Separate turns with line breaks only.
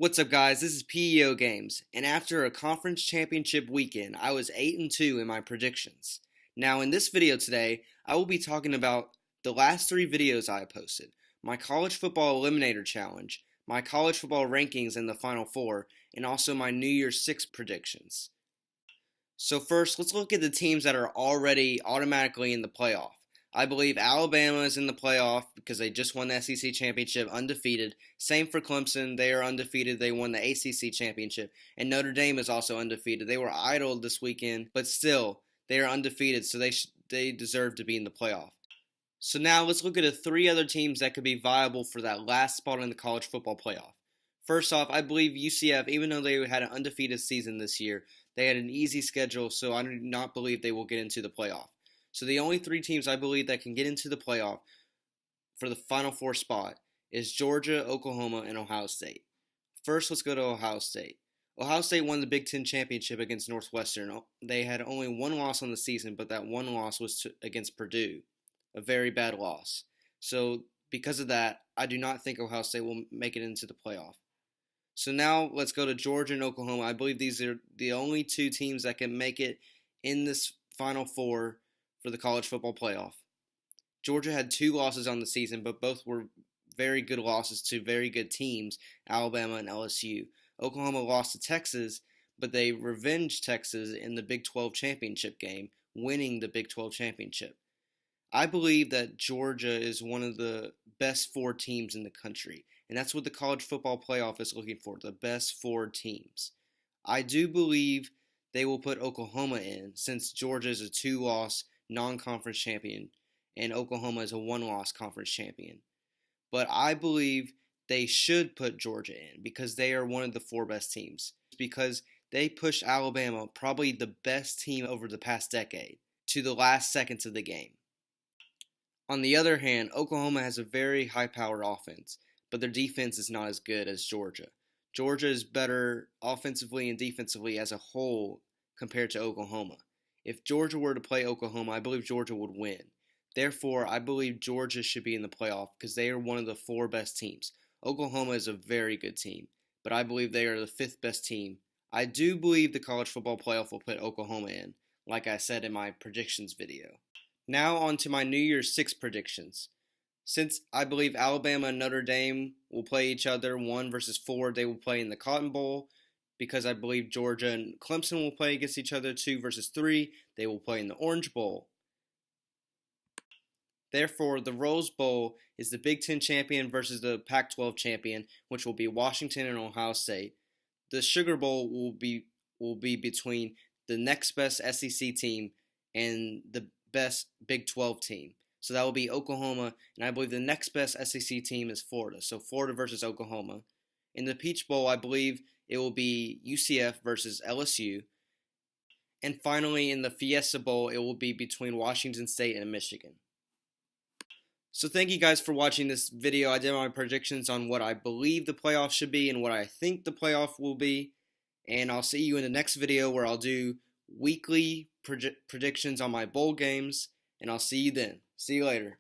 What's up, guys? This is PEO Games, and after a conference championship weekend, I was 8-2 in my predictions. Now, in this video today, I will be talking about the last 3 videos I posted, my college football eliminator challenge, my college football rankings in the Final Four, and also my New Year's 6 predictions. So first, let's look at the teams that are already automatically in the playoff. I believe Alabama is in the playoff because they just won the SEC championship undefeated. Same for Clemson. They are undefeated. They won the ACC championship. And Notre Dame is also undefeated. They were idled this weekend, but still, they are undefeated, so they deserve to be in the playoff. So now let's look at the 3 other teams that could be viable for that last spot in the college football playoff. First off, I believe UCF, even though they had an undefeated season this year, they had an easy schedule, so I do not believe they will get into the playoff. So the only 3 teams I believe that can get into the playoff for the Final Four spot is Georgia, Oklahoma, and Ohio State. First, let's go to Ohio State. Ohio State won the Big Ten championship against Northwestern. They had only 1 loss on the season, but that 1 loss was against Purdue, a very bad loss. So because of that, I do not think Ohio State will make it into the playoff. So now let's go to Georgia and Oklahoma. I believe these are the only 2 teams that can make it in this Final Four for the college football playoff. Georgia had 2 losses on the season, but both were very good losses to very good teams, Alabama and LSU. Oklahoma lost to Texas, but they revenged Texas in the Big 12 championship game, winning the Big 12 championship. I believe that Georgia is one of the best 4 teams in the country, and that's what the college football playoff is looking for, the best 4 teams. I do believe they will put Oklahoma in, since Georgia is a 2-loss non-conference champion and Oklahoma is a 1-loss conference champion. But I believe they should put Georgia in because they are one of the 4 best teams. Because they pushed Alabama, probably the best team over the past decade, to the last seconds of the game. On the other hand, Oklahoma has a very high-powered offense, but their defense is not as good as Georgia. Georgia is better offensively and defensively as a whole compared to Oklahoma. If Georgia were to play Oklahoma, I believe Georgia would win. Therefore, I believe Georgia should be in the playoff because they are one of the 4 best teams. Oklahoma is a very good team, but I believe they are the 5th best team. I do believe the college football playoff will put Oklahoma in, like I said in my predictions video. Now on to my New Year's 6 predictions. Since I believe Alabama and Notre Dame will play each other 1 versus 4, they will play in the Cotton Bowl. Because I believe Georgia and Clemson will play against each other 2 versus 3, they will play in the Orange Bowl. Therefore, the Rose Bowl is the Big Ten champion versus the Pac-12 champion, which will be Washington and Ohio State. The Sugar Bowl will be between the next best SEC team and the best Big 12 team. So that will be Oklahoma, and I believe the next best SEC team is Florida. So Florida versus Oklahoma. In the Peach Bowl, I believe it will be UCF versus LSU. And finally, in the Fiesta Bowl, it will be between Washington State and Michigan. So thank you guys for watching this video. I did my predictions on what I believe the playoff should be and what I think the playoff will be. And I'll see you in the next video where I'll do weekly predictions on my bowl games. And I'll see you then. See you later.